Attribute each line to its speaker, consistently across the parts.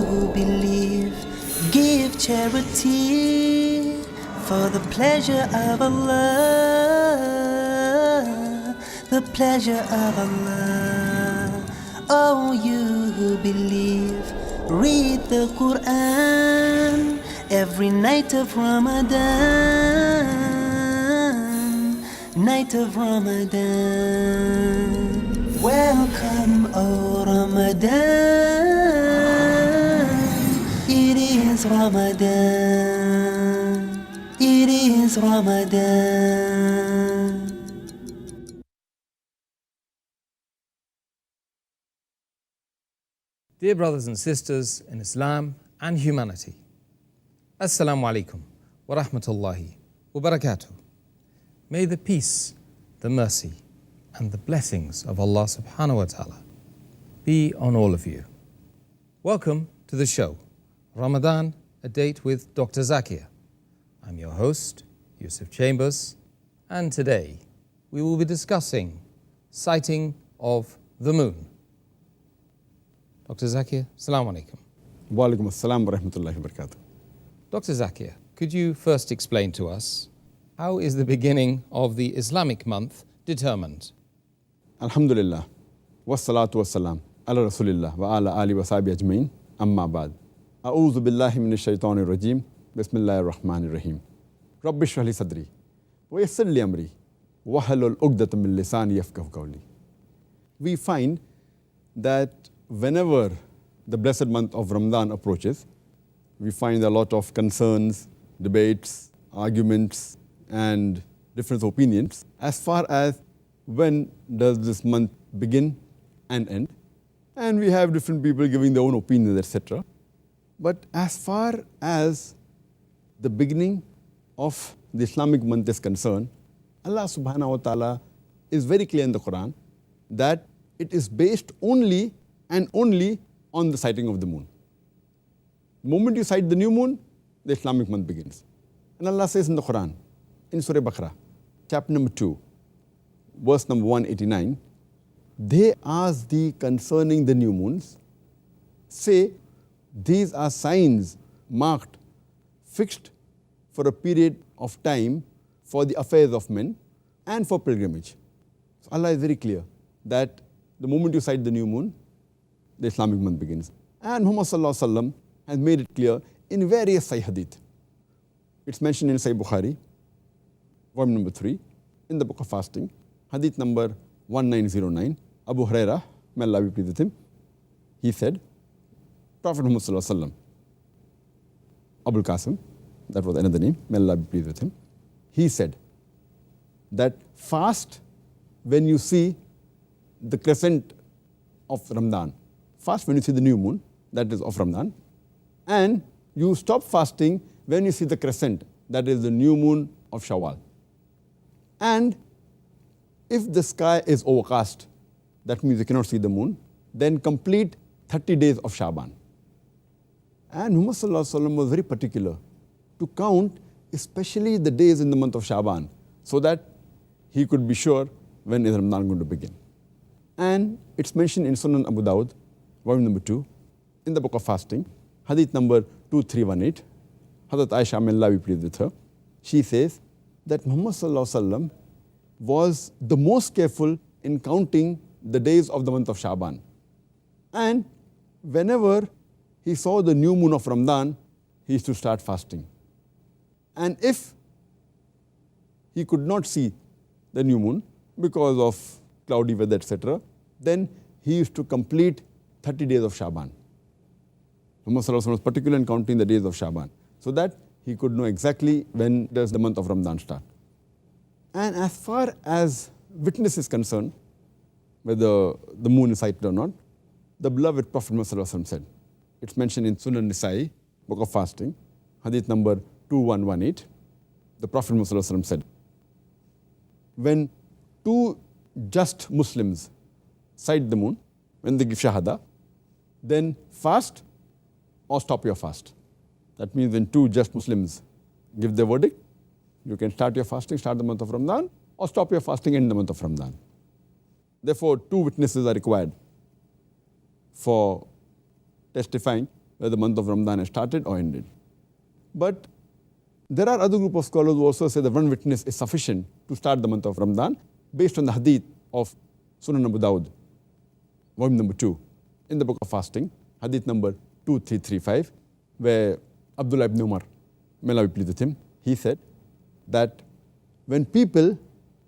Speaker 1: who believe, give charity for the pleasure of Allah, the pleasure of Allah. Oh, you who believe, read the Quran every night of Ramadan, night of Ramadan. Welcome, O Ramadan. It is Ramadan. It is Ramadan.
Speaker 2: Dear brothers and sisters in Islam and humanity, Assalamu alaikum wa rahmatullahi wa barakatuh. May the peace, the mercy, and the blessings of Allah subhanahu wa ta'ala be on all of you. Welcome to the show, Ramadan, a date with Dr. Zakir. I'm your host, Yusuf Chambers, and today we will be discussing sighting of the moon. Dr. Zakir, Assalamu alaikum.
Speaker 3: Wa alaikum assalam wa rahmatullahi wa barakatuh.
Speaker 2: Dr. Zakir, could you first explain to us how is the beginning of the Islamic month determined?
Speaker 3: Alhamdulillah, wassalatu wassalam, ala rasulillah wa ala ali wa sahbihi ajmain, amma ba'd. A'udhu billahi minash shaitanir rajim, bismillahir rahmanir rahim. Rabbi shrah li sadri, wa yassir li amri, wa halul uqdatam min lisani yafqahu qawli. We find that whenever the blessed month of Ramadan approaches, we find a lot of concerns, debates, arguments, and different opinions as far as when does this month begin and end. And we have different people giving their own opinions, etc. But as far as the beginning of the Islamic month is concerned, Allah subhanahu wa ta'ala is very clear in the Quran that it is based only and only on the sighting of the moon. The moment you sight the new moon, the Islamic month begins. And Allah says in the Quran, in Surah Baqarah, chapter number 2, verse number 189, they ask thee concerning the new moons, say, these are signs marked, fixed for a period of time for the affairs of men and for pilgrimage. So Allah is very clear that the moment you sight the new moon, the Islamic month begins. And Muhammad sallallahu alaihi wasallam has made it clear in various Sahih hadith. It's mentioned in Sahih Bukhari, volume number 3, in the book of fasting, hadith number 1909, Abu Hurairah, may Allah be pleased with him, he said, Prophet Muhammad sallallahu alaihi wasallam, Abul Qasim, that was another name, may Allah be pleased with him, he said that fast when you see the crescent of Ramadan. Fast when you see the new moon, that is of Ramadan. And you stop fasting when you see the crescent, that is the new moon of Shawwal. And if the sky is overcast, that means you cannot see the moon, then complete 30 days of Shaban. And Muhammad sallallahu alaihi wasallam was very particular to count especially the days in the month of Shaban, so that he could be sure when is Ramadan going to begin. And it's mentioned in Sunan Abu Dawud, volume number 2, in the book of fasting, hadith number 2318, Hazrat Aisha, may Allah be pleased with her, she says that Muhammad sallallahu alaihi wasallam was the most careful in counting the days of the month of Shaban. And whenever he saw the new moon of Ramadan, he used to start fasting. And if he could not see the new moon because of cloudy weather, etc., then he used to complete 30 days of Shaban. Muhammad sallallahu alaihi wasallam was particular in counting the days of Shaban, so that he could know exactly when does the month of Ramadan start. And as far as witness is concerned, whether the moon is sighted or not, the beloved Prophet Muhammad sallallahu alaihi wasallam said, it's mentioned in Sunan Nisa'i, book of fasting, hadith number 2118, the Prophet Muhammad sallallahu alaihi wasallam said, when two just Muslims sight the moon, when they give shahada, then fast or stop your fast. That means when two just Muslims give their verdict, you can start your fasting, start the month of Ramadan, or stop your fasting in the month of Ramadan. Therefore, two witnesses are required for testifying whether the month of Ramadan has started or ended. But there are other group of scholars who also say that one witness is sufficient to start the month of Ramadan based on the hadith of Sunan Abu Dawud, volume number 2, in the book of fasting, hadith number 2335, where Abdullah ibn Umar, may Allah be pleased with him, he said that when people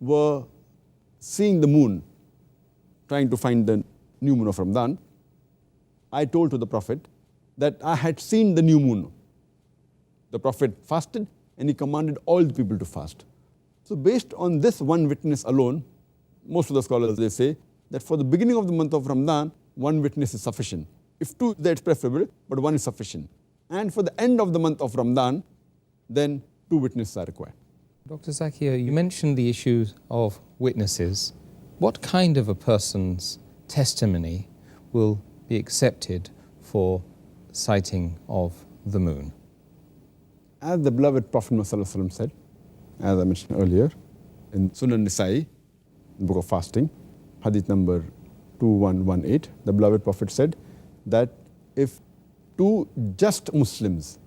Speaker 3: were seeing the moon, trying to find the new moon of Ramadan, I told to the Prophet that I had seen the new moon. The Prophet fasted and he commanded all the people to fast. So based on this one witness alone, most of the scholars, they say that for the beginning of the month of Ramadan, one witness is sufficient. If two, that's preferable, but one is sufficient. And for the end of the month of Ramadan, then 2 witnesses are required.
Speaker 2: Dr. Zakir, you mentioned the issue of witnesses. What kind of a person's testimony will be accepted for sighting of the moon?
Speaker 3: As the beloved Prophet Muhammad said, as I mentioned earlier, in Sunan Nisa'i, the book of fasting, hadith number 2118, the beloved Prophet said that if 2 just Muslims,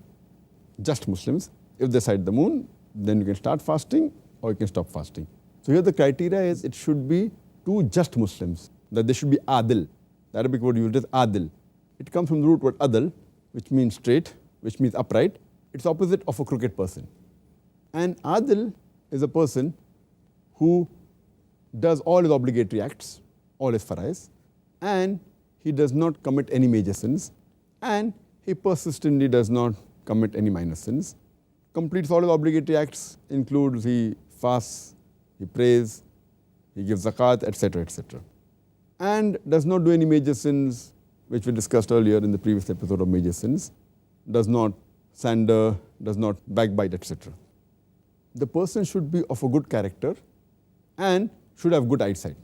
Speaker 3: if they sight the moon, then you can start fasting or you can stop fasting. So here the criteria is it should be 2 just Muslims, that they should be adil. The Arabic word used is adil. It comes from the root word adal, which means straight, which means upright. It's opposite of a crooked person. And adil is a person who does all his obligatory acts, all his farais, and he does not commit any major sins, and he persistently does not commit any minor sins, completes all his obligatory acts, includes he fasts, he prays, he gives zakat, etc., etc., and does not do any major sins, which we discussed earlier in the previous episode of major sins, does not slander, does not backbite, etc. The person should be of a good character and should have good eyesight.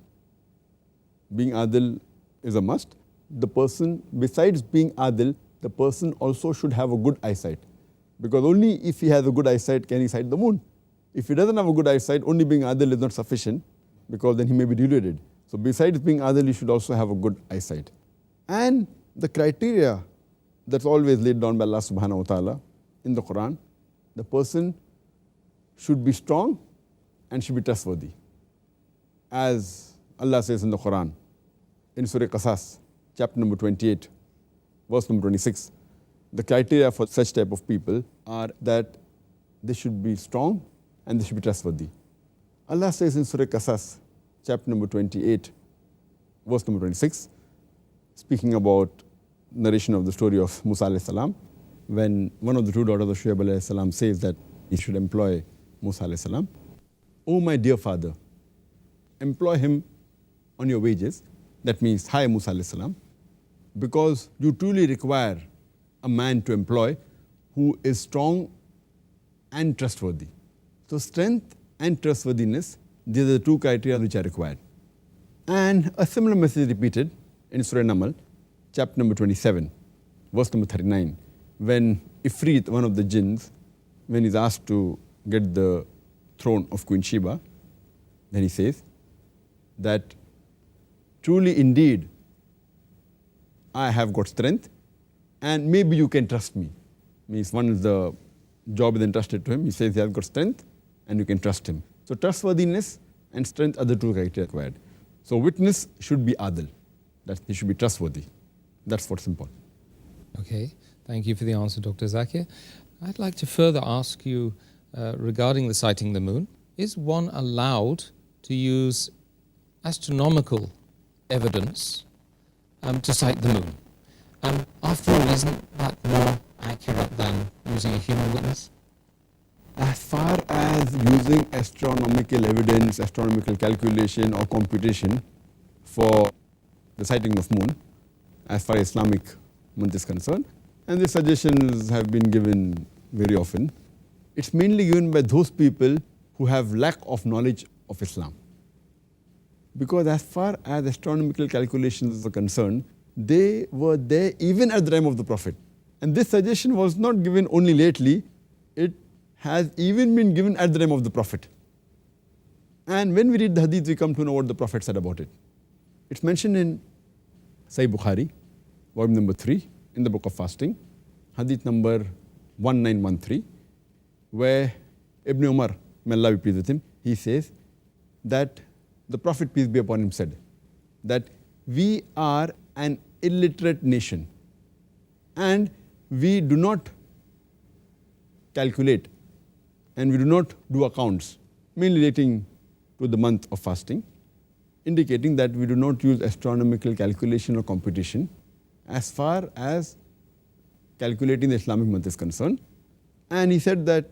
Speaker 3: Being adil is a must. The person, besides being adil, the person also should have a good eyesight. Because only if he has a good eyesight can he sight the moon. If he doesn't have a good eyesight, only being adil is not sufficient, because then he may be deluded. So besides being adil, he should also have a good eyesight. And the criteria that's always laid down by Allah subhanahu wa ta'ala in the Quran, the person should be strong and should be trustworthy. As Allah says in the Quran, in Surah Qasas, chapter number 28, verse number 26, the criteria for such type of people are that they should be strong and they should be trustworthy. Allah says in Surah Qasas, chapter number 28, verse number 26, speaking about narration of the story of Musa alayhi salam, when one of the 2 daughters of Shuaib alayhi salam says that he should employ Musa alayhi salam, "Oh my dear father, employ him on your wages," that means hire Musa alayhi salam, "because you truly require a man to employ who is strong and trustworthy." So strength and trustworthiness, these are the 2 criteria which are required. And a similar message is repeated in Surah Namal, chapter number 27, verse number 39, when Ifrit, one of the jinns, when he's asked to get the throne of Queen Sheba, then he says that truly indeed I have got strength and maybe you can trust me. Means one is the job is entrusted to him. He says he has got strength and you can trust him. So trustworthiness and strength are the 2 criteria required. So witness should be adil, that he should be trustworthy. That's what's important.
Speaker 2: Okay, thank you for the answer, Dr. Zakir. I'd like to further ask you regarding the sighting the moon. Is one allowed to use astronomical evidence to sight the moon? After all, isn't that more accurate than using a human witness?
Speaker 3: As far as using astronomical evidence, astronomical calculation or computation for the sighting of moon, as far as Islamic month is concerned, and the suggestions have been given very often, it's mainly given by those people who have lack of knowledge of Islam. Because as far as astronomical calculations are concerned, they were there even at the time of the Prophet. And this suggestion was not given only lately, it has even been given at the time of the Prophet. And when we read the hadith, we come to know what the Prophet said about it. It's mentioned in Sahih Bukhari, volume number 3, in the book of fasting, hadith number 1913, where Ibn Umar, may Allah be pleased with him, he says that the Prophet, peace be upon him, said that we are an illiterate nation and we do not calculate and we do not do accounts, mainly relating to the month of fasting, indicating that we do not use astronomical calculation or computation as far as calculating the Islamic month is concerned. And he said that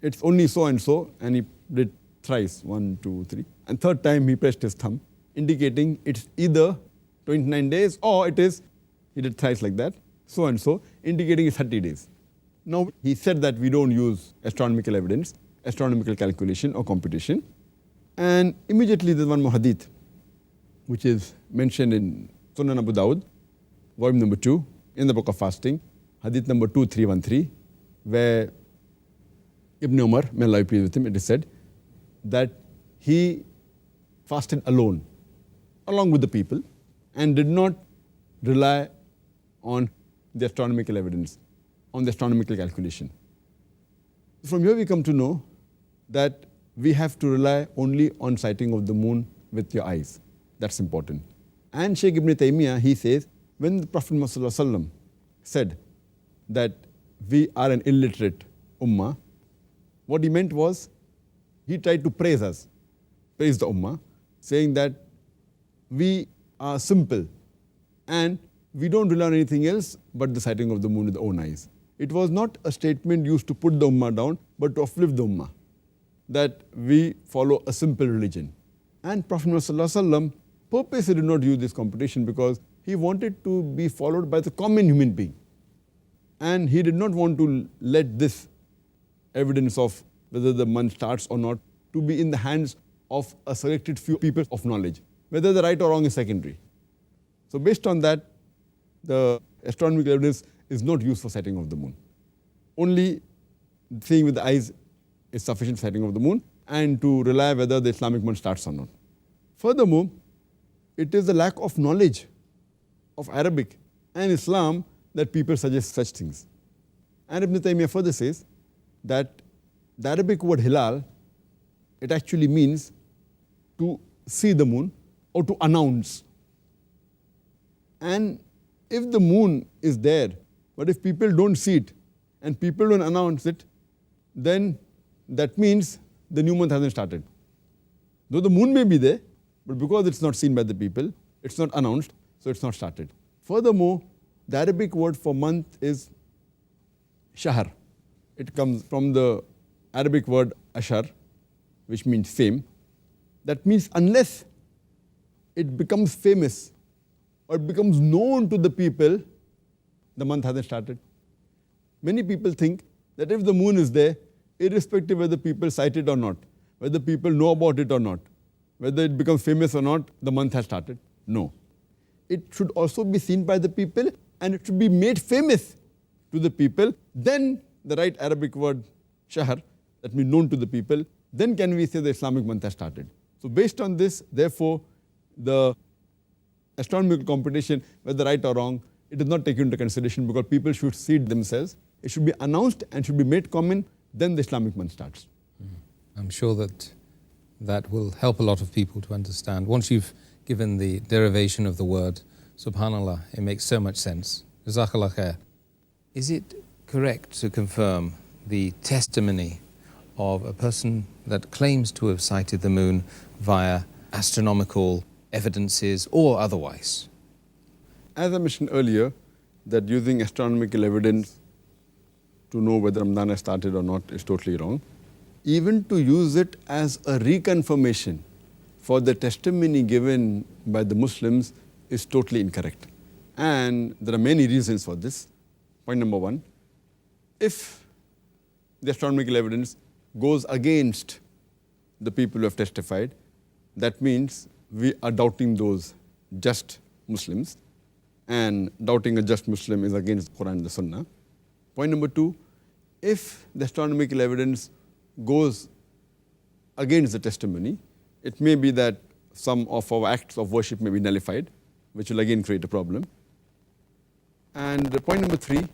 Speaker 3: it's only so and so, and he did thrice, 1, 2, 3. And third time he pressed his thumb, indicating it's either 29 days or it is, he did thrice like that, so and so, indicating it's 30 days. Now he said that we don't use astronomical evidence, astronomical calculation or computation. And immediately there's one more hadith, which is mentioned in Sunan Abu Dawud, volume number 2, in the book of fasting, hadith number 2313, where Ibn Umar, may Allah be pleased with him, it is said that he fasted alone, along with the people, and did not rely on the astronomical evidence, on the astronomical calculation. From here we come to know that we have to rely only on sighting of the moon with your eyes. That's important. And Shaykh Ibn Taymiyyah, he says, when the Prophet Muhammad said that we are an illiterate ummah, what he meant was, he tried to praise us, praise the ummah, saying that we are simple and we don't rely on anything else but the sighting of the moon with the own eyes. It was not a statement used to put the ummah down, but to uplift the ummah, that we follow a simple religion. And Prophet Muhammad purposely did not use this computation because he wanted to be followed by the common human being. And he did not want to let this evidence of whether the month starts or not to be in the hands of a selected few people of knowledge. Whether the right or wrong is secondary. So based on that, the astronomical evidence is not used for sighting of the moon. Only seeing with the eyes is sufficient for sighting of the moon, and to rely whether the Islamic month starts or not. Furthermore, it is the lack of knowledge of Arabic and Islam that people suggest such things. And Ibn Taymiyyah further says that the Arabic word hilal, it actually means to see the moon or to announce. And if the moon is there, but if people don't see it and people don't announce it, then that means the new month hasn't started. Though the moon may be there, but because it's not seen by the people, it's not announced, so it's not started. Furthermore, the Arabic word for month is shahr. It comes from the Arabic word ashar, which means fame. That means unless it becomes famous or it becomes known to the people, the month hasn't started. Many people think that if the moon is there, irrespective whether people sight it or not, whether people know about it or not, whether it becomes famous or not, the month has started. No. It should also be seen by the people and it should be made famous to the people. Then the right Arabic word, shahr, that means known to the people, then can we say the Islamic month has started. So based on this, therefore, the astronomical computation, whether right or wrong, it is not taken into consideration because people should see it themselves. It should be announced and should be made common, then the Islamic month starts.
Speaker 2: I'm sure that will help a lot of people to understand. Once you've given the derivation of the word, subhanallah, it makes so much sense. Jazakallah khair. Is it correct to confirm the testimony of a person that claims to have sighted the moon via astronomical evidences or otherwise?
Speaker 3: As I mentioned earlier, that using astronomical evidence to know whether Ramadan has started or not is totally wrong. Even to use it as a reconfirmation for the testimony given by the Muslims is totally incorrect. And there are many reasons for this. Point number one, if the astronomical evidence goes against the people who have testified, that means we are doubting those just Muslims, and doubting a just Muslim is against the Quran and the Sunnah. Point number two, if the astronomical evidence goes against the testimony, it may be that some of our acts of worship may be nullified, which will again create a problem. And point number three,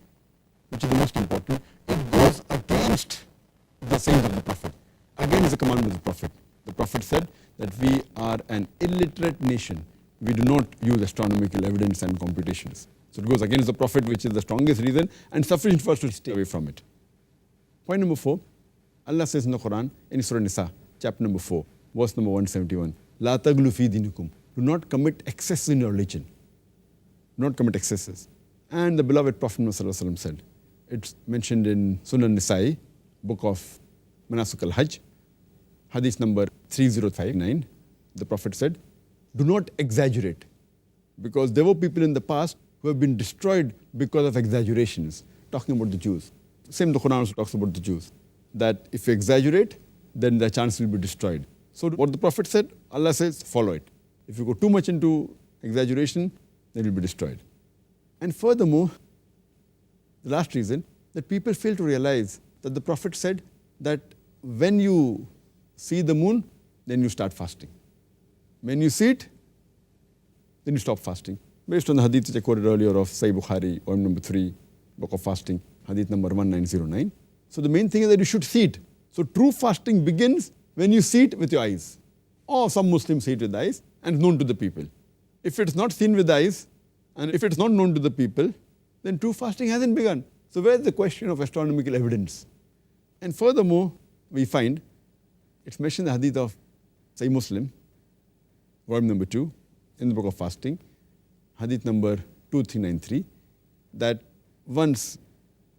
Speaker 3: which is the most important, it goes against the sayings of the Prophet. Again is a commandment of the Prophet. The Prophet said that we are an illiterate nation. We do not use astronomical evidence and computations. So it goes against the Prophet, which is the strongest reason and sufficient for us to stay away from it. Point number 4, Allah says in the Quran, in Surah Nisa, chapter number 4, verse number 171, La taglu fi dinikum. Do not commit excess in your religion. Do not commit excesses. And the beloved Prophet Muhammad said, it's mentioned in Sunan Nisa'i, book of Manasik al-Hajj, hadith number 3059, the Prophet said, do not exaggerate, because there were people in the past who have been destroyed because of exaggerations, talking about the Jews. Same the Quran also talks about the Jews, that if you exaggerate, then the chance will be destroyed. So what the Prophet said, Allah says, follow it. If you go too much into exaggeration, then it will be destroyed. And furthermore, the last reason, that people fail to realize that the Prophet said that when you see the moon, then you start fasting. When you see it, then you stop fasting. Based on the hadith which I quoted earlier of Sahih Bukhari, volume number 3, book of fasting, hadith number 1909. So the main thing is that you should see it. So true fasting begins when you see it with your eyes. Or some Muslims see it with the eyes and it's known to the people. If it's not seen with the eyes and if it's not known to the people, then true fasting hasn't begun. So where's the question of astronomical evidence? And furthermore, we find it's mentioned in the hadith of Sahih Muslim, volume number 2, in the book of fasting, hadith number 2393, that once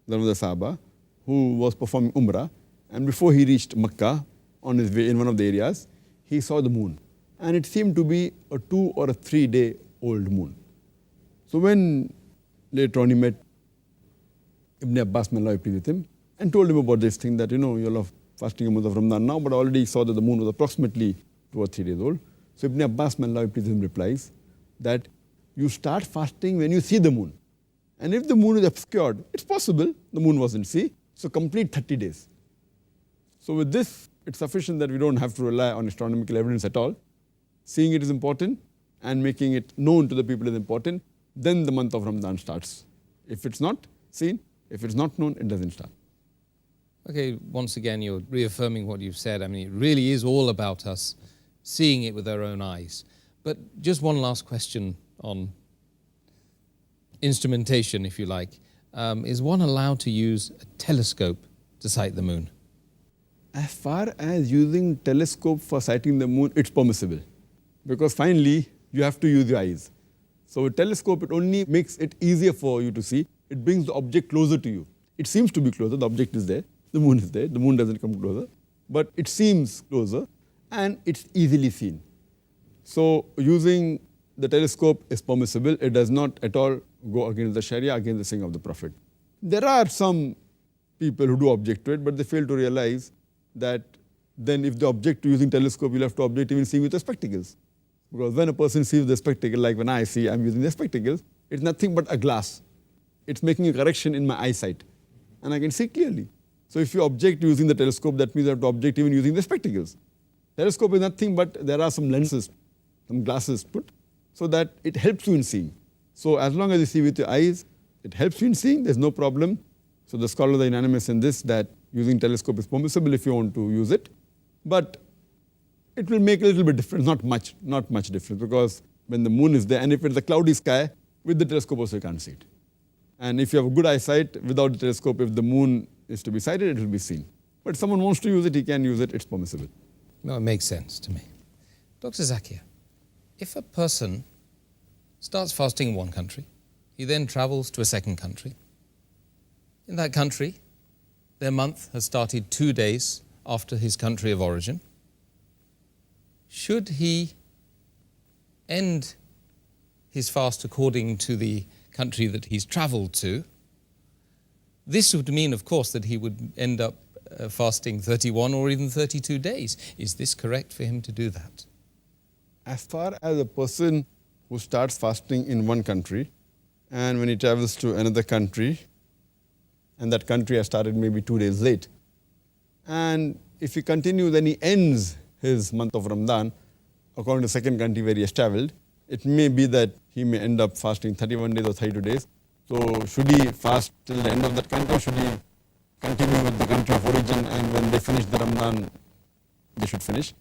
Speaker 3: there was a Sahaba who was performing Umrah, and before he reached Makkah, on his way in one of the areas, he saw the moon. And it seemed to be a 2 or a 3 day old moon. So when later on he met Ibn Abbas, may Allah be pleased with him, and told him about this thing that, you're all fasting a month of Ramadan now, but I already saw that the moon was approximately 2 or 3 days old. So Ibn Abbas, may Allah be pleased with him, replies that you start fasting when you see the moon. And if the moon is obscured, it's possible the moon wasn't seen, so complete 30 days. So with this, it's sufficient that we don't have to rely on astronomical evidence at all. Seeing it is important and making it known to the people is important. Then the month of Ramadan starts. If it's not seen, if it's not known, it doesn't start.
Speaker 2: Okay, once again, you're reaffirming what you've said. I mean, it really is all about us seeing it with our own eyes. But just one last question on instrumentation, if you like. Is one allowed to use a telescope to sight the moon?
Speaker 3: As far as using telescope for sighting the moon, it's permissible. Because finally, you have to use your eyes. So a telescope, it only makes it easier for you to see. It brings the object closer to you. It seems to be closer. The object is there. The moon is there. The moon doesn't come closer. But it seems closer and it's easily seen. So using the telescope is permissible. It does not at all go against the Sharia, against the saying of the Prophet. There are some people who do object to it, but they fail to realize that then if they object to using telescope, you'll have to object even seeing with the spectacles. Because when a person sees the spectacle, like when I see, I'm using the spectacles, it's nothing but a glass. It's making a correction in my eyesight. And I can see clearly. So if you object to using the telescope, that means you have to object even using the spectacles. Telescope is nothing but there are some lenses, some glasses put, so that it helps you in seeing. So as long as you see with your eyes, it helps you in seeing, there's no problem. So the scholars are unanimous in this, that using telescope is permissible if you want to use it. But it will make a little bit difference, not much difference, because when the moon is there, and if it's a cloudy sky, with the telescope also you can't see it. And if you have a good eyesight, without the telescope, if the moon is to be sighted, it will be seen. But if someone wants to use it, he can use it, it's permissible.
Speaker 2: No, it makes sense to me. Dr. Zakir, if a person starts fasting in one country, he then travels to a second country. In that country, their month has started 2 days after his country of origin. Should he end his fast according to the country that he's traveled to? This would mean, of course, that he would end up fasting 31 or even 32 days. Is this correct for him to do that?
Speaker 3: As far as a person who starts fasting in one country, and when he travels to another country, and that country has started maybe 2 days late, and if he continues, then he ends his month of Ramadan according to the second country where he has traveled, it may be that he may end up fasting 31 days or 32 days. So should he fast till the end of that country, or should he continue with the country of origin, and when they finish the Ramadan, they should finish?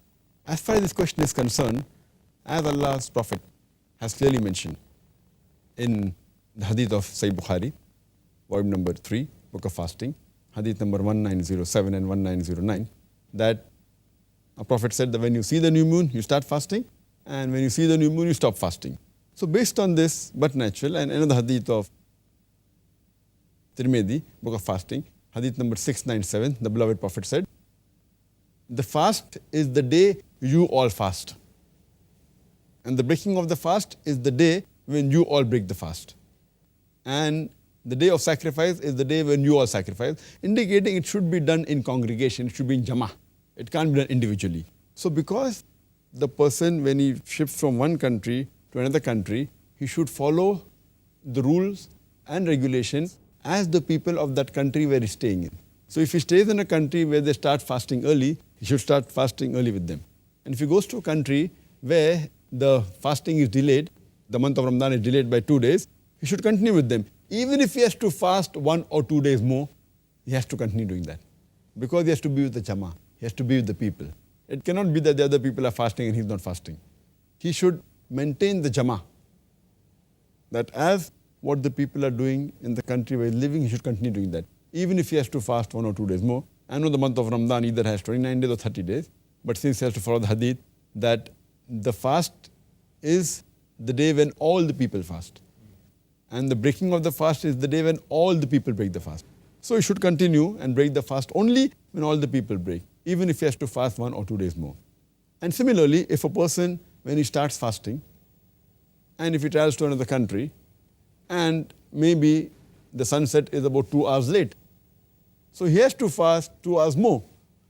Speaker 3: As far as this question is concerned, as Allah's Prophet has clearly mentioned in the hadith of Sahih Bukhari, volume number 3, book of fasting, hadith number 1907 and 1909, that a Prophet said that when you see the new moon, you start fasting, and when you see the new moon, you stop fasting. So based on this, but natural, and another hadith of Tirmidhi, book of fasting, hadith number 697, the beloved Prophet said, the fast is the day you all fast. And the breaking of the fast is the day when you all break the fast. And the day of sacrifice is the day when you all sacrifice, indicating it should be done in congregation, it should be in jama'ah. It can't be done individually. So because the person, when he shifts from one country to another country, he should follow the rules and regulations as the people of that country where he's staying in. So if he stays in a country where they start fasting early, he should start fasting early with them. And if he goes to a country where the fasting is delayed, the month of Ramadan is delayed by 2 days, he should continue with them. Even if he has to fast 1 or 2 days more, he has to continue doing that. Because he has to be with the jama'ah, he has to be with the people. It cannot be that the other people are fasting and he's not fasting. He should maintain the jama'ah. That as what the people are doing in the country where he's living, he should continue doing that. Even if he has to fast 1 or 2 days more. I know the month of Ramadan either has 29 days or 30 days, but since he has to follow the hadith, that the fast is the day when all the people fast. And the breaking of the fast is the day when all the people break the fast. So he should continue and break the fast only when all the people break, even if he has to fast 1 or 2 days more. And similarly, if a person, when he starts fasting, and if he travels to another country, and maybe the sunset is about 2 hours late, so he has to fast 2 hours more.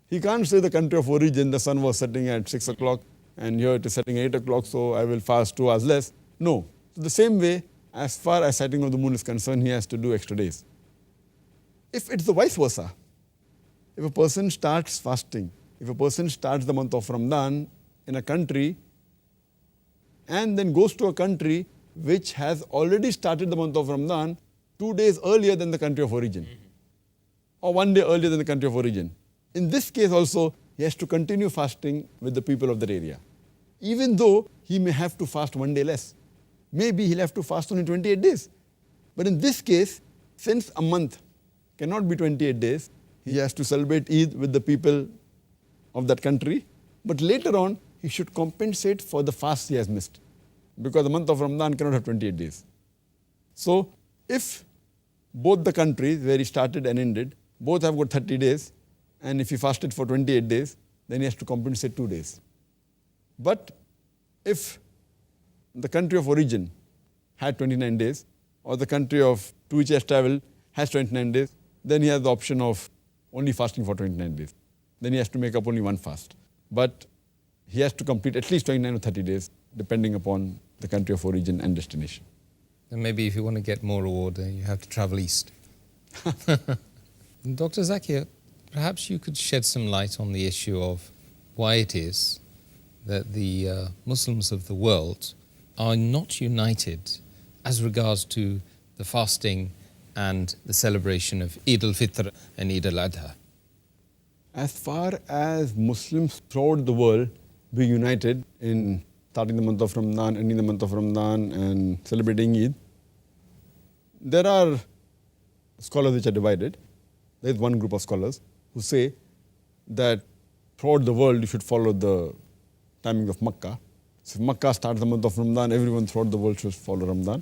Speaker 3: He can't say the country of origin, the sun was setting at 6 o'clock, and here it is setting at 8 o'clock, so I will fast 2 hours less. No. So the same way, as far as setting of the moon is concerned, he has to do extra days. If it's the vice versa, if a person starts fasting, if a person starts the month of Ramadan in a country and then goes to a country which has already started the month of Ramadan 2 days earlier than the country of origin, or 1 day earlier than the country of origin, in this case also, he has to continue fasting with the people of that area, even though he may have to fast 1 day less. Maybe he'll have to fast only 28 days. But in this case, since a month cannot be 28 days, he has to celebrate Eid with the people of that country. But later on, he should compensate for the fast he has missed, because the month of Ramadan cannot have 28 days. So if both the countries where he started and ended, both have got 30 days, and if he fasted for 28 days, then he has to compensate 2 days. But if the country of origin had 29 days, or the country of to which he has traveled has 29 days, then he has the option of only fasting for 29 days. Then he has to make up only one fast. But he has to complete at least 29 or 30 days, depending upon the country of origin and destination.
Speaker 2: And maybe if you want to get more reward, you have to travel east. Dr. Zakir, perhaps you could shed some light on the issue of why it is that the Muslims of the world are not united as regards to the fasting and the celebration of Eid al-Fitr and Eid al-Adha.
Speaker 3: As far as Muslims throughout the world be united in starting the month of Ramadan, ending the month of Ramadan, and celebrating Eid, there are scholars which are divided. There is one group of scholars who say that throughout the world you should follow the timing of Makkah. So if Makkah starts the month of Ramadan, everyone throughout the world should follow Ramadan.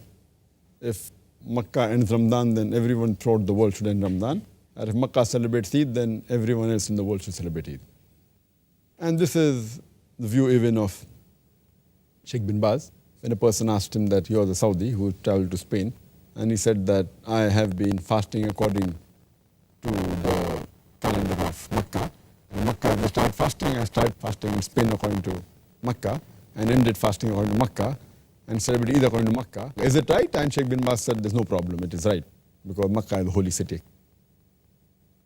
Speaker 3: If Makkah ends Ramadan, then everyone throughout the world should end Ramadan. And if Makkah celebrates Eid, then everyone else in the world should celebrate Eid. And this is the view even of Sheikh bin Baz, when a person asked him that he was a Saudi who traveled to Spain, and he said that I have been fasting according to the calendar of Makkah. In Makkah, if I start fasting, I started fasting in Spain according to Makkah, and ended fasting according to Makkah, and celebrated Eid according to Makkah. Is it right? And Sheikh bin Baz said there's no problem, it is right, because Makkah is the holy city.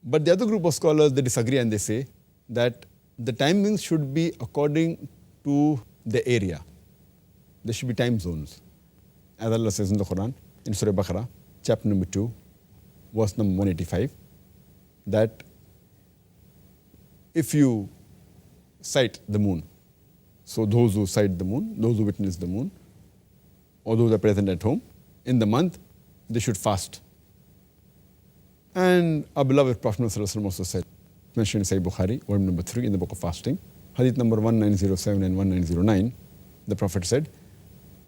Speaker 3: But the other group of scholars, they disagree and they say that the timings should be according to the area. There should be time zones. As Allah says in the Quran, in Surah Baqarah, chapter number 2, verse number 185, that if you sight the moon, so those who sight the moon, those who witness the moon, or those who are present at home, in the month, they should fast. And our beloved Prophet ﷺ also said, mentioned in Sahih Bukhari, volume number 3 in the book of fasting, hadith number 1907 and 1909, the Prophet said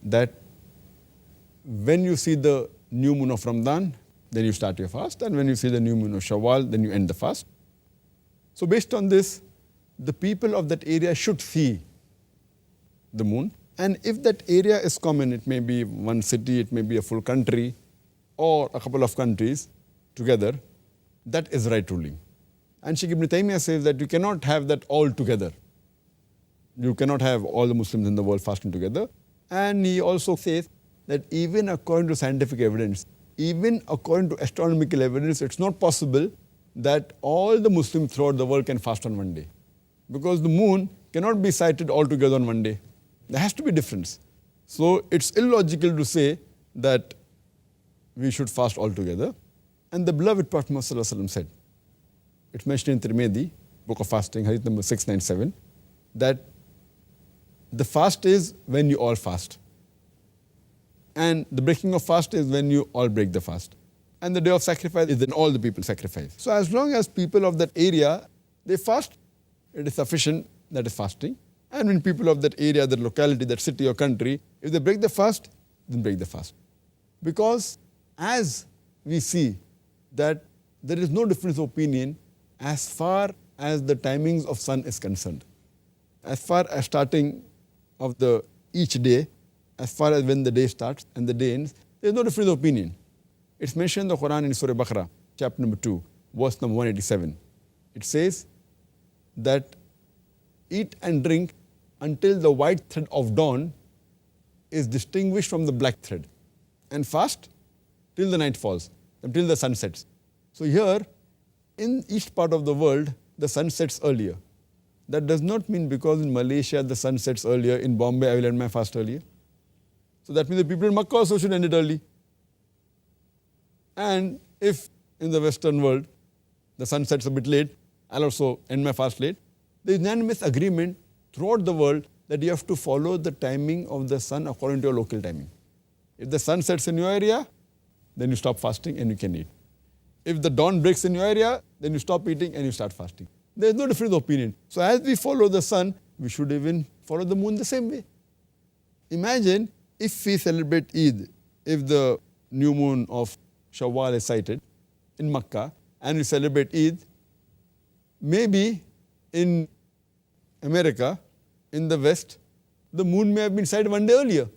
Speaker 3: that when you see the new moon of Ramadan, then you start your fast, and when you see the new moon of Shawwal, then you end the fast. So based on this, the people of that area should see the moon, and if that area is common, it may be one city, it may be a full country, or a couple of countries together, that is right ruling. And Shaykh Ibn Taymiyyah says that you cannot have that all together. You cannot have all the Muslims in the world fasting together. And he also says that even according to scientific evidence, even according to astronomical evidence, it's not possible that all the Muslims throughout the world can fast on one day. Because the moon cannot be sighted all together on one day. There has to be difference. So it's illogical to say that we should fast all together. And the beloved Prophet ﷺ said, it's mentioned in Tirmidhi, book of fasting, hadith number 697, that the fast is when you all fast. And the breaking of fast is when you all break the fast. And the day of sacrifice is when all the people sacrifice. So as long as people of that area, they fast, it is sufficient, that is fasting. And when people of that area, that locality, that city or country, if they break the fast, then break the fast. Because as we see that there is no difference of opinion as far as the timings of sun is concerned. As far as starting of the each day, as far as when the day starts and the day ends, there is no difference of opinion. It's mentioned in the Quran in Surah Baqarah, chapter number 2, verse number 187. It says that eat and drink until the white thread of dawn is distinguished from the black thread, and fast till the night falls, until the sun sets. So here, in each part of the world, the sun sets earlier. That does not mean because in Malaysia the sun sets earlier, in Bombay I will end my fast earlier. So that means the people in Makkah also should end it early. And if in the Western world the sun sets a bit late, I'll also end my fast late. There is unanimous agreement throughout the world that you have to follow the timing of the sun according to your local timing. If the sun sets in your area, then you stop fasting and you can eat. If the dawn breaks in your area, then you stop eating and you start fasting. There is no difference of opinion. So as we follow the sun, we should even follow the moon the same way. Imagine if we celebrate Eid, if the new moon of Shawwal is sighted in Makkah, and we celebrate Eid, maybe in America, in the West, the moon may have been sighted one day earlier.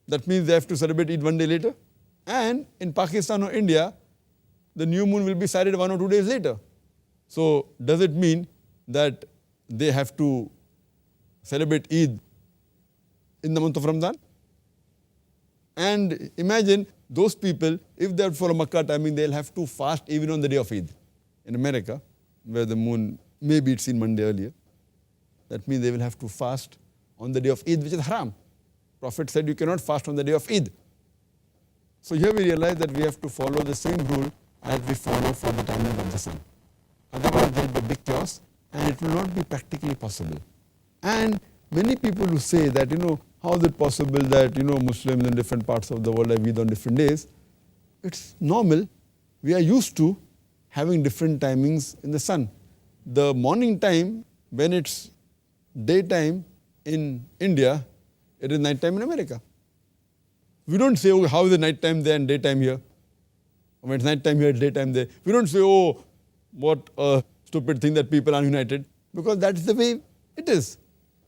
Speaker 3: That means they have to celebrate Eid one day later. And in Pakistan or India, the new moon will be sighted 1 or 2 days later. So does it mean that they have to celebrate Eid in the month of Ramadan? And imagine those people, if they are for a Makkah timing, they'll have to fast even on the day of Eid. In America, where the moon, maybe it's seen Monday earlier, that means they will have to fast on the day of Eid, which is haram. Prophet said you cannot fast on the day of Eid. So here we realize that we have to follow the same rule as we follow for the timing of the sun. Otherwise there will be a big chaos and it will not be practically possible. And many people who say that, how is it possible that, Muslims in different parts of the world have Eid on different days? It's normal. We are used to having different timings in the sun. The morning time, when it's daytime in India, it is night time in America. We don't say, oh, how is the night time there and daytime here? When it's night time here, it's daytime there. We don't say, oh, what a stupid thing that people are united. Because that's the way it is.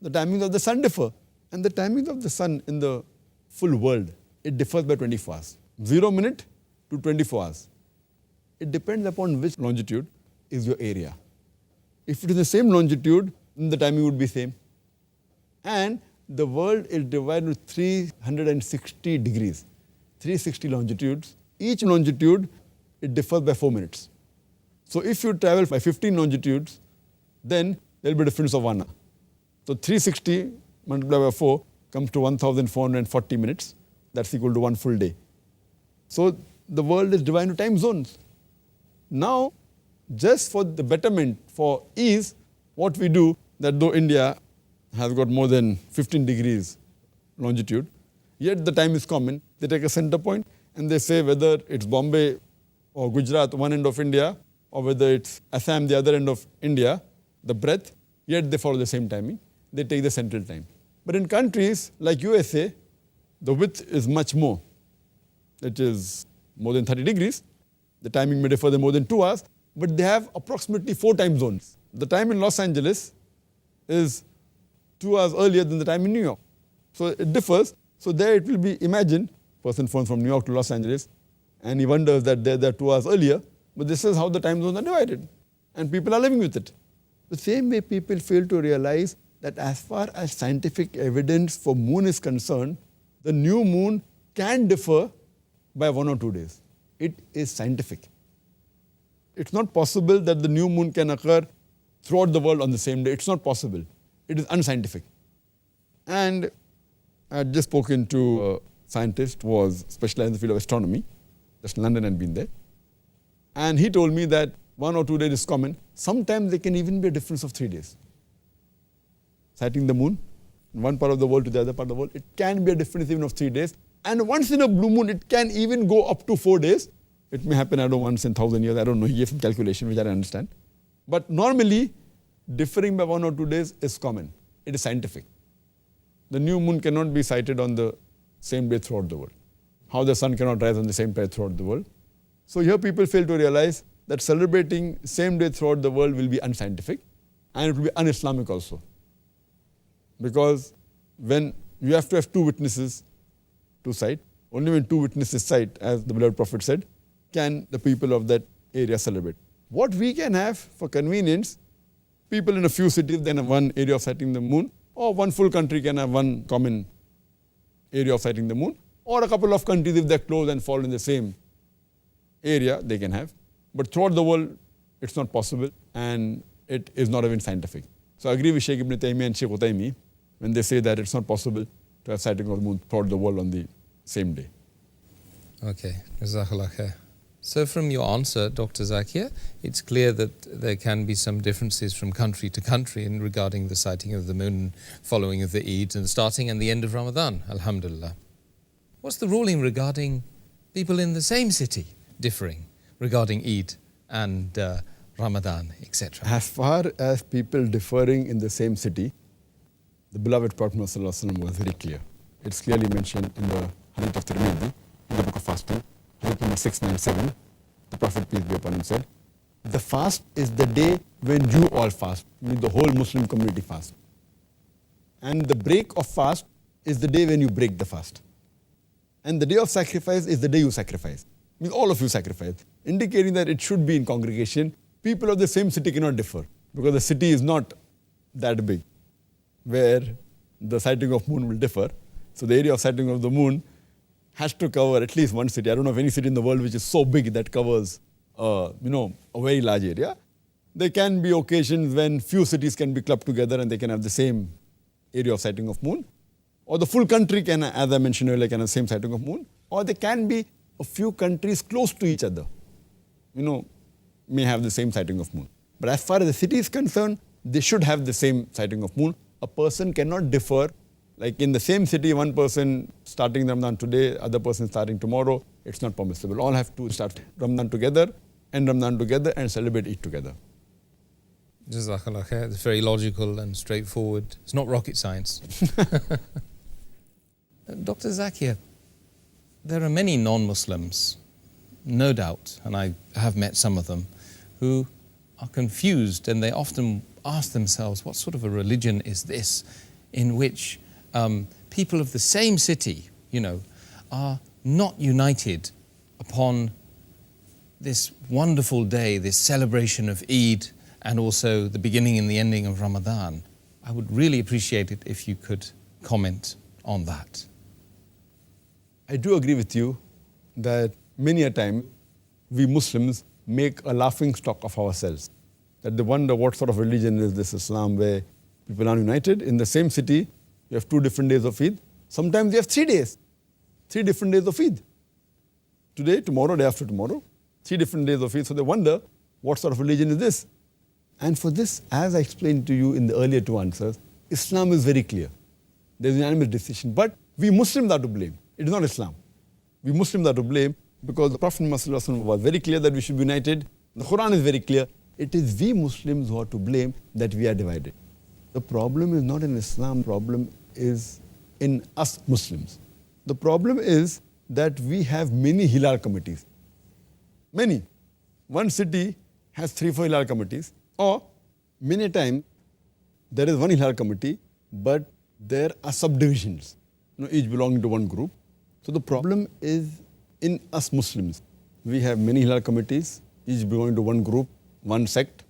Speaker 3: The timings of the sun differ. And the timings of the sun in the full world, it differs by 24 hours. 0 minute to 24 hours. It depends upon which longitude is your area. If it is the same longitude, then the timing would be same. And the world is divided into 360 degrees, 360 longitudes. Each longitude, it differs by 4 minutes. So if you travel by 15 longitudes, then there will be a difference of 1 hour. So 360 multiplied by 4 comes to 1,440 minutes. That's equal to 1 full day. So the world is divided into time zones. Now, just for the betterment, for ease, what we do, that though India has got more than 15 degrees longitude, yet the time is common. They take a center point and they say whether it's Bombay or Gujarat, one end of India, or whether it's Assam, the other end of India, the breadth, yet they follow the same timing. They take the central time. But in countries like USA, the width is much more. It is more than 30 degrees. The timing may differ more than 2 hours, but they have approximately 4 time zones. The time in Los Angeles is 2 hours earlier than the time in New York. So it differs. So there it will be, imagine, person phones from New York to Los Angeles, and he wonders that they're 2 hours earlier, but this is how the time zones are divided. And people are living with it. The same way people fail to realize that as far as scientific evidence for moon is concerned, the new moon can differ by 1 or 2 days. It is scientific. It's not possible that the new moon can occur throughout the world on the same day. It's not possible. It is unscientific. And I had just spoken to a scientist who was specialized in the field of astronomy, just in London and been there. And he told me that 1 or 2 days is common. Sometimes there can even be a difference of 3 days. Sighting the moon, in one part of the world to the other part of the world, it can be a difference even of 3 days. And once in a blue moon, it can even go up to 4 days. It may happen, I don't know, once in 1,000 years. I don't know. He gave some calculation, which I don't understand. But normally, differing by 1 or 2 days is common. It is scientific. The new moon cannot be sighted on the same day throughout the world. How the sun cannot rise on the same day throughout the world. So here people fail to realize that celebrating same day throughout the world will be unscientific, and it will be un-Islamic also. Because when you have to have 2 witnesses to sight, only when 2 witnesses sight, as the beloved Prophet said, can the people of that area celebrate. What we can have for convenience, people in a few cities then have one area of sighting the moon, or one full country can have one common area of sighting the moon, or a couple of countries, if they're close and fall in the same area, they can have. But throughout the world, it's not possible, and it is not even scientific. So I agree with Sheikh Ibn Taymiyyah and Sheikh Utaymi when they say that it's not possible to have sighting of the moon throughout the world on the same day.
Speaker 2: Okay, Jazakallah khair. So from your answer, Dr. Zakir, it's clear that there can be some differences from country to country in regarding the sighting of the moon, following of the Eid, and starting and the end of Ramadan, alhamdulillah. What's the ruling regarding people in the same city differing regarding Eid and Ramadan, etc.?
Speaker 3: As far as people differing in the same city, the beloved Prophet was very clear. It's clearly mentioned in the Hadith of Tirmidhi, in the book of fasting, Hadith number 697. The Prophet, peace be upon him, said, the fast is the day when you all fast, meaning the whole Muslim community fast. And the break of fast is the day when you break the fast. And the day of sacrifice is the day you sacrifice. Means all of you sacrifice, indicating that it should be in congregation. People of the same city cannot differ, because the city is not that big, where the sighting of moon will differ. So the area of sighting of the moon has to cover at least one city. I don't know of any city in the world which is so big that covers a very large area. There can be occasions when few cities can be clubbed together and they can have the same area of sighting of moon. Or the full country can, as I mentioned earlier, can have the same sighting of moon. Or there can be a few countries close to each other, may have the same sighting of moon. But as far as the city is concerned, they should have the same sighting of moon. A person cannot differ. Like in the same city, one person starting Ramadan today, other person starting tomorrow, it's not permissible. All have to start Ramadan together, end Ramadan together, and celebrate Eid together.
Speaker 2: Jazakallah khair. It's very logical and straightforward. It's not rocket science. Dr. Zakir, there are many non-Muslims, no doubt, and I have met some of them, who are confused, and they often ask themselves, what sort of a religion is this in which people of the same city, are not united upon this wonderful day, this celebration of Eid, and also the beginning and the ending of Ramadan? I would really appreciate it if you could comment on that.
Speaker 3: I do agree with you that many a time we Muslims make a laughing stock of ourselves. That they wonder what sort of religion is this Islam where people are united. In the same city, you have 2 different days of Eid. Sometimes you have 3 days, 3 different days of Eid. today, tomorrow, day after tomorrow. 3 different days of Eid. So they wonder, what sort of religion is this? And for this, as I explained to you in the earlier 2 answers, Islam is very clear. There is a unanimous decision. But we Muslims are to blame. It is not Islam. We Muslims are to blame because the Prophet Muhammad was very clear that we should be united. The Quran is very clear. It is we Muslims who are to blame that we are divided. The problem is not in Islam. The problem is in us Muslims. The problem is that we have many Hilal committees. Many. One city has 3-4 Hilal committees. Or many times there is one Hilal committee, but there are subdivisions, each belonging to one group. So the problem is in us Muslims. We have many Hilal committees, each belonging to one group, one sect,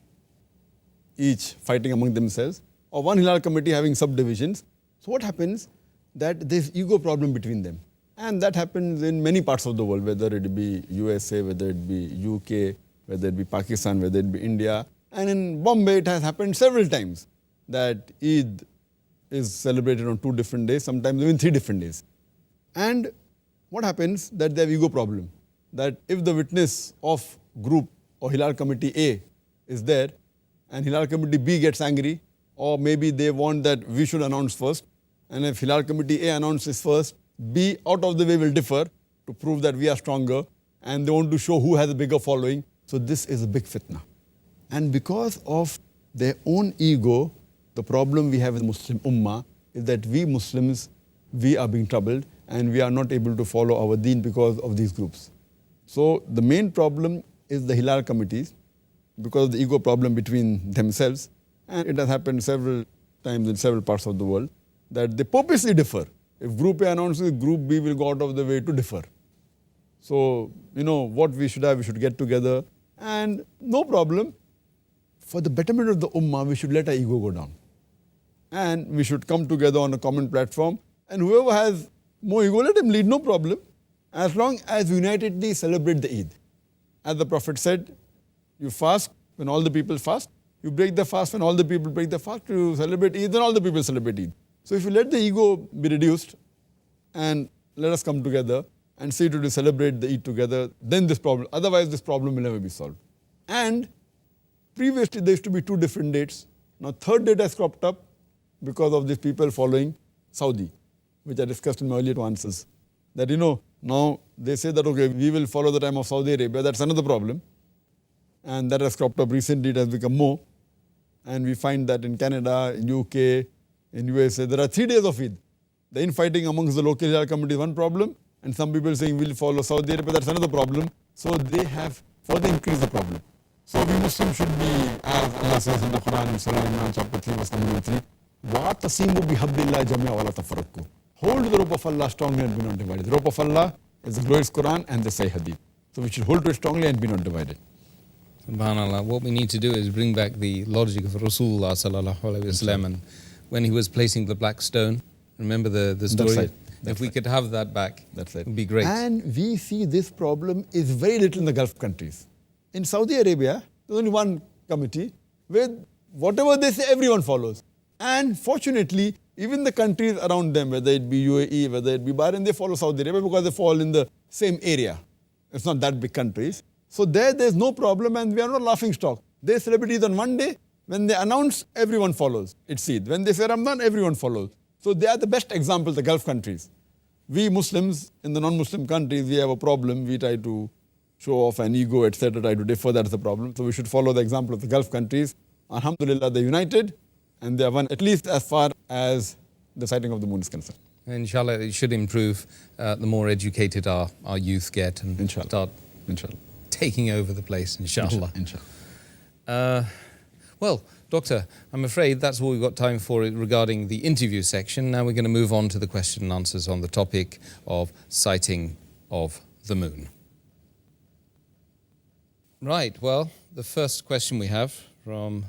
Speaker 3: each fighting among themselves, or one Hilal committee having subdivisions. So what happens? That there's ego problem between them. And that happens in many parts of the world, whether it be USA, whether it be UK, whether it be Pakistan, whether it be India. And in Bombay, it has happened several times that Eid is celebrated on 2 different days, sometimes even 3 different days. And what happens? That they have ego problem. That if the witness of group or Hilal Committee A is there, and Hilal Committee B gets angry, or maybe they want that we should announce first, and if Hilal Committee A announces first, B out of the way will differ to prove that we are stronger, and they want to show who has a bigger following. So this is a big fitna. And because of their own ego, the problem we have with Muslim Ummah is that we Muslims, we are being troubled and we are not able to follow our deen because of these groups. So the main problem is the Hilal committees because of the ego problem between themselves. And it has happened several times in several parts of the world that they purposely differ. If Group A announces, Group B will go out of the way to differ. So, what we should have, we should get together and no problem. For the betterment of the Ummah, we should let our ego go down. And we should come together on a common platform. And whoever has more ego, let him lead, no problem. As long as we unitedly celebrate the Eid. As the Prophet said, you fast when all the people fast. You break the fast when all the people break the fast. You celebrate Eid when all the people celebrate Eid. So if you let the ego be reduced and let us come together and see to celebrate the Eid together, then this problem, otherwise this problem will never be solved. And previously there used to be 2 different dates. Now 3rd date has cropped up because of these people following Saudi, which I discussed in my earlier 2 answers. That now they say that okay, we will follow the time of Saudi Arabia. That's another problem. And that has cropped up recently, it has become more. And we find that in Canada, in UK, in USA, there are 3 days of Eid. The infighting amongst the local Hilal community is one problem, and some people saying we'll follow Saudi Arabia, that's another problem. So they have further increased the problem. So we Muslims should be, as Allah says in the Quran in Surah Imran chapter 3 verse number 3, وَاعْتَصِمُوا بِحَبِّ اللَّهِ جَمِيعًا وَلَا تَفَرَّقُوا. Hold the rope of Allah strongly and be not divided. The rope of Allah is the glorious Quran and the Sahih Hadith. So we should hold to it strongly and be not divided.
Speaker 2: SubhanAllah, what we need to do is bring back the logic of Rasulullah sallallahu alaihi wasallam, and when he was placing the black stone, remember the story?
Speaker 3: That's right.
Speaker 2: If we could have that back,
Speaker 3: That's right.
Speaker 2: it would be great.
Speaker 3: And we see this problem is very little in the Gulf countries. In Saudi Arabia, there's only one committee where whatever they say, everyone follows. And fortunately, even the countries around them, whether it be UAE, whether it be Bahrain, they follow Saudi Arabia because they fall in the same area. It's not that big countries. So there's no problem and we are not laughing stock. They celebrate Eid on one day. When they announce, everyone follows. It's Eid. When they say Ramadan, everyone follows. So they are the best example, the Gulf countries. We Muslims in the non-Muslim countries, we have a problem. We try to show off an ego, etc., try to differ. That's the problem. So we should follow the example of the Gulf countries. Alhamdulillah, they're united and they are one, at least as far as the sighting of the moon is concerned.
Speaker 2: Inshallah, it should improve the more educated our youth get and
Speaker 3: Inshallah.
Speaker 2: start
Speaker 3: Inshallah.
Speaker 2: taking over the place, inshallah.
Speaker 3: Inshallah.
Speaker 2: Well, Doctor, I'm afraid that's all we've got time for regarding the interview section. Now we're going to move on to the question and answers on the topic of sighting of the moon. Right, well, the first question we have from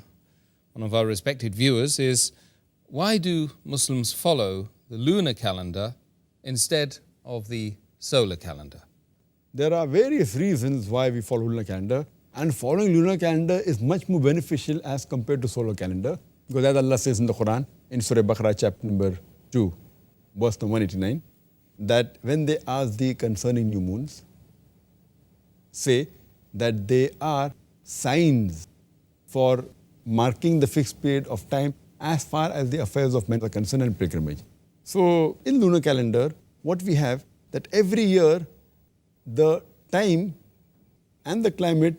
Speaker 2: one of our respected viewers is, why do Muslims follow the lunar calendar instead of the solar calendar?
Speaker 3: There are various reasons why we follow lunar calendar, and following lunar calendar is much more beneficial as compared to solar calendar, because as Allah says in the Quran, in Surah Baqarah chapter number 2, verse number 189, that when they ask thee concerning new moons, say that they are signs for marking the fixed period of time as far as the affairs of men are concerned and pilgrimage. So in lunar calendar, what we have that every year the time and the climate,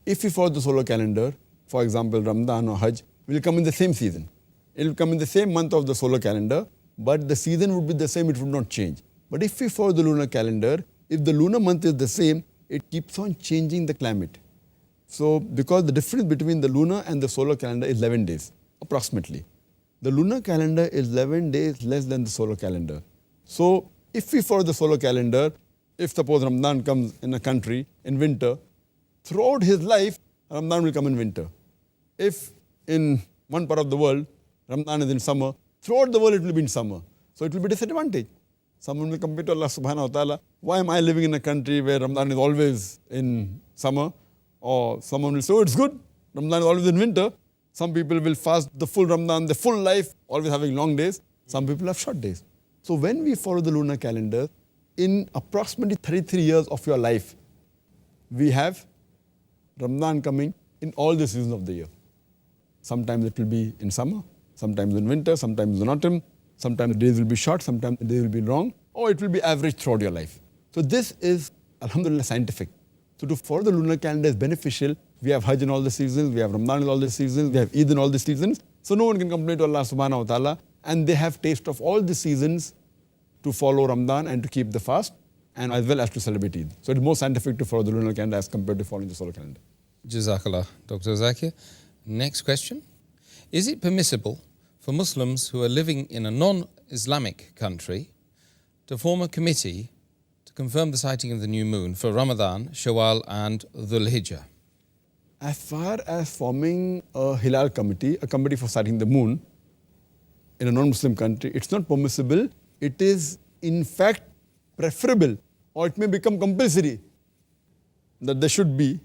Speaker 3: if we follow the solar calendar, for example Ramadan or Hajj, will come in the same season. It will come in the same month of the solar calendar, but the season would be the same, it would not change. But if we follow the lunar calendar, if the lunar month is the same, it keeps on changing the climate. So because the difference between the lunar and the solar calendar is 11 days, approximately. The lunar calendar is 11 days less than the solar calendar. So if we follow the solar calendar, if suppose Ramadan comes in a country in winter, throughout his life, Ramadan will come in winter. If in one part of the world, Ramadan is in summer, throughout the world it will be in summer. So it will be a disadvantage. Someone will compare to Allah subhanahu wa ta'ala, why am I living in a country where Ramadan is always in summer? Or someone will say, oh, it's good, Ramadan is always in winter. Some people will fast the full Ramadan, the full life, always having long days. Some people have short days. So when we follow the lunar calendar, in approximately 33 years of your life, we have Ramadan coming in all the seasons of the year. Sometimes it will be in summer, sometimes in winter, sometimes in autumn, sometimes the days will be short, sometimes the days will be long, or it will be average throughout your life. So this is, alhamdulillah, scientific. So to follow the lunar calendar is beneficial. We have Hajj in all the seasons, we have Ramadan in all the seasons, we have Eid in all the seasons. So no one can complain to Allah subhanahu wa ta'ala, and they have taste of all the seasons to follow Ramadan and to keep the fast, and as well as to celebrate Eid. So it is more scientific to follow the lunar calendar as compared to following the solar calendar.
Speaker 2: Jazakallah, Dr. Zakir. Next question. Is it permissible for Muslims who are living in a non-Islamic country to form a committee to confirm the sighting of the new moon for Ramadan, Shawwal and Dhul Hijjah?
Speaker 3: As far as forming a Hilal committee, a committee for sighting the moon in a non-Muslim country, it's not permissible. It is in fact preferable, or it may become compulsory that there should be,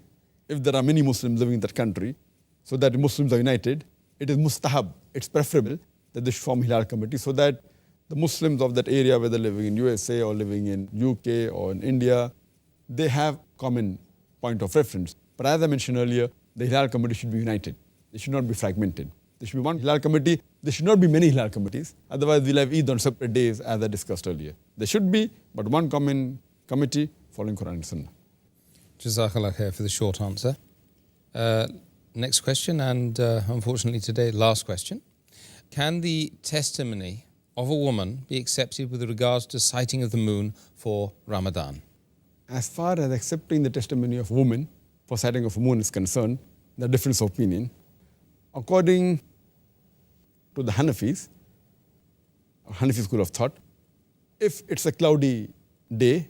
Speaker 3: if there are many Muslims living in that country, so that Muslims are united. It is mustahab, it's preferable that they should form Hilal committee so that the Muslims of that area, whether living in USA or living in UK or in India, they have common point of reference. But as I mentioned earlier, the Hilal committee should be united. They should not be fragmented. There should be one Hilal committee. There should not be many Hilal committees. Otherwise, we'll have Eid on separate days, as I discussed earlier. There should be, but one common committee following Quran and Sunnah.
Speaker 2: Jazakallah khair for the short answer. Next question, and unfortunately today, last question. Can the testimony of a woman be accepted with regards to sighting of the moon for Ramadan?
Speaker 3: As far as accepting the testimony of women for sighting of a moon is concerned, there are difference of opinion. According to the Hanafis, Hanafi school of thought, if it's a cloudy day,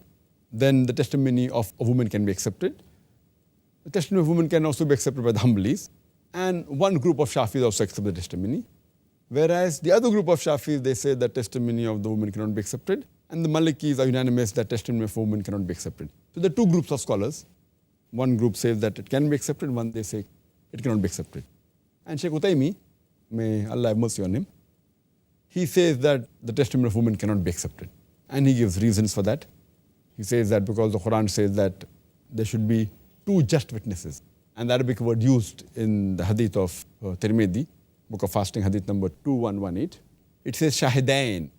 Speaker 3: then the testimony of a woman can be accepted. The testimony of women can also be accepted by the Hanbalis. And one group of Shafis also accept the testimony. Whereas the other group of Shafis, they say that testimony of the woman cannot be accepted. And the Malikis are unanimous that testimony of a woman cannot be accepted. So there are two groups of scholars. One group says that it can be accepted, one they say it cannot be accepted. And Sheikh Utaymi, may Allah have mercy on him, he says that the testimony of women cannot be accepted. And he gives reasons for that. He says that because the Quran says that there should be two just witnesses. And the Arabic word used in the hadith of Tirmidhi, book of fasting, hadith number 2118, it says shahidain.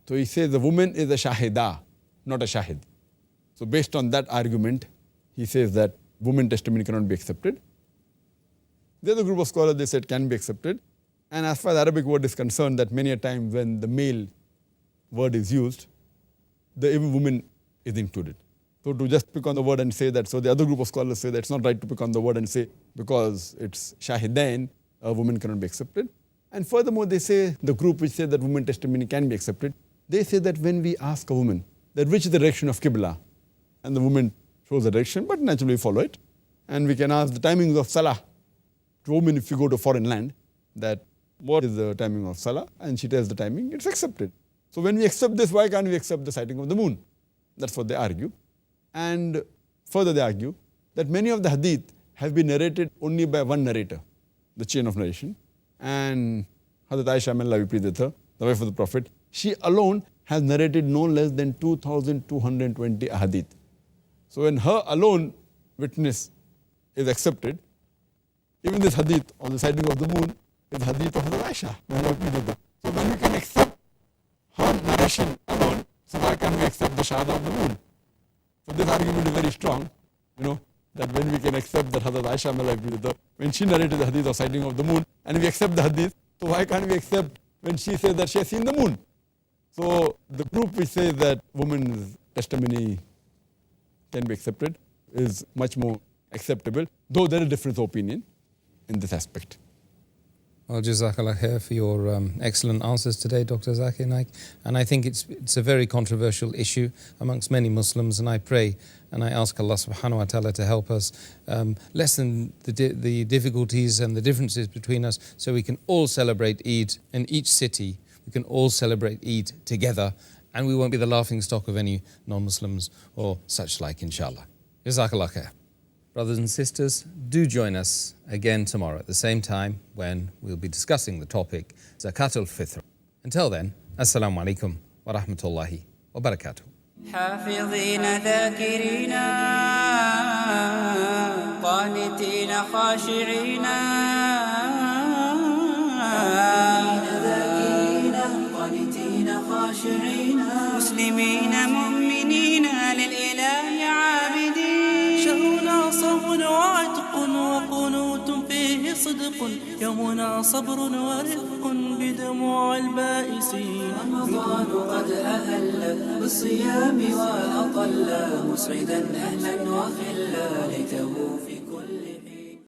Speaker 3: So he says the woman is a shahida, not a shahid. So based on that argument, he says that woman testimony cannot be accepted. The other group of scholars, they said can be accepted. And as far as the Arabic word is concerned, that many a time when the male word is used, the even woman is included. So to just pick on the word and say that, so the other group of scholars say that it's not right to pick on the word and say because it's shahidain, a woman cannot be accepted. And furthermore, they say, the group which say that woman testimony can be accepted, they say that when we ask a woman that which is the direction of Qibla, and the woman shows the direction, but naturally we follow it. And we can ask the timings of Salah to a woman if you go to a foreign land, that what is the timing of Salah, and she tells the timing, it's accepted. So when we accept this, why can't we accept the sighting of the moon? That's what they argue. And further they argue that many of the hadith have been narrated only by one narrator, the chain of narration. And Hazrat Aisha, may Allah be pleased with her, the wife of the Prophet, she alone has narrated no less than 2,220 hadith. So when her alone witness is accepted. Even this hadith on the sighting of the moon is hadith of Hazrat Aisha. So when we can accept her narration alone, so why can't we accept the shahada of the moon? So this argument is very strong, that when we can accept that Hazrat Aisha, may Allah be with her, when she narrated the hadith of sighting of the moon, and we accept the hadith, so why can't we accept when she says that she has seen the moon? So the group which says that woman's testimony can be accepted is much more acceptable, though there is a difference of opinion in this aspect.
Speaker 2: Well, Jazakallah khair for your excellent answers today, Dr. Zakir Naik. And I think it's a very controversial issue amongst many Muslims, and I pray and I ask Allah subhanahu wa ta'ala to help us lessen the difficulties and the differences between us, so we can all celebrate Eid in each city. We can all celebrate Eid together, and we won't be the laughing stock of any non-Muslims or such like, inshallah. Jazakallah khair. Brothers and sisters, do join us again tomorrow at the same time when we'll be discussing the topic Zakat al-Fitr. Until then, Assalamu alaikum wa rahmatullahi wa barakatuh.
Speaker 4: حافظين ذاكرين قانتين خاشعين مسلمين مؤمنين للإله عابدين.
Speaker 5: شهرنا صوم وعتق وقنوت فيه صدق، يومنا صبر ورفق بدموع البائسين.
Speaker 4: رمضان قد أهل بالصيام وأطل مسعدا أهلا وخلا ليته في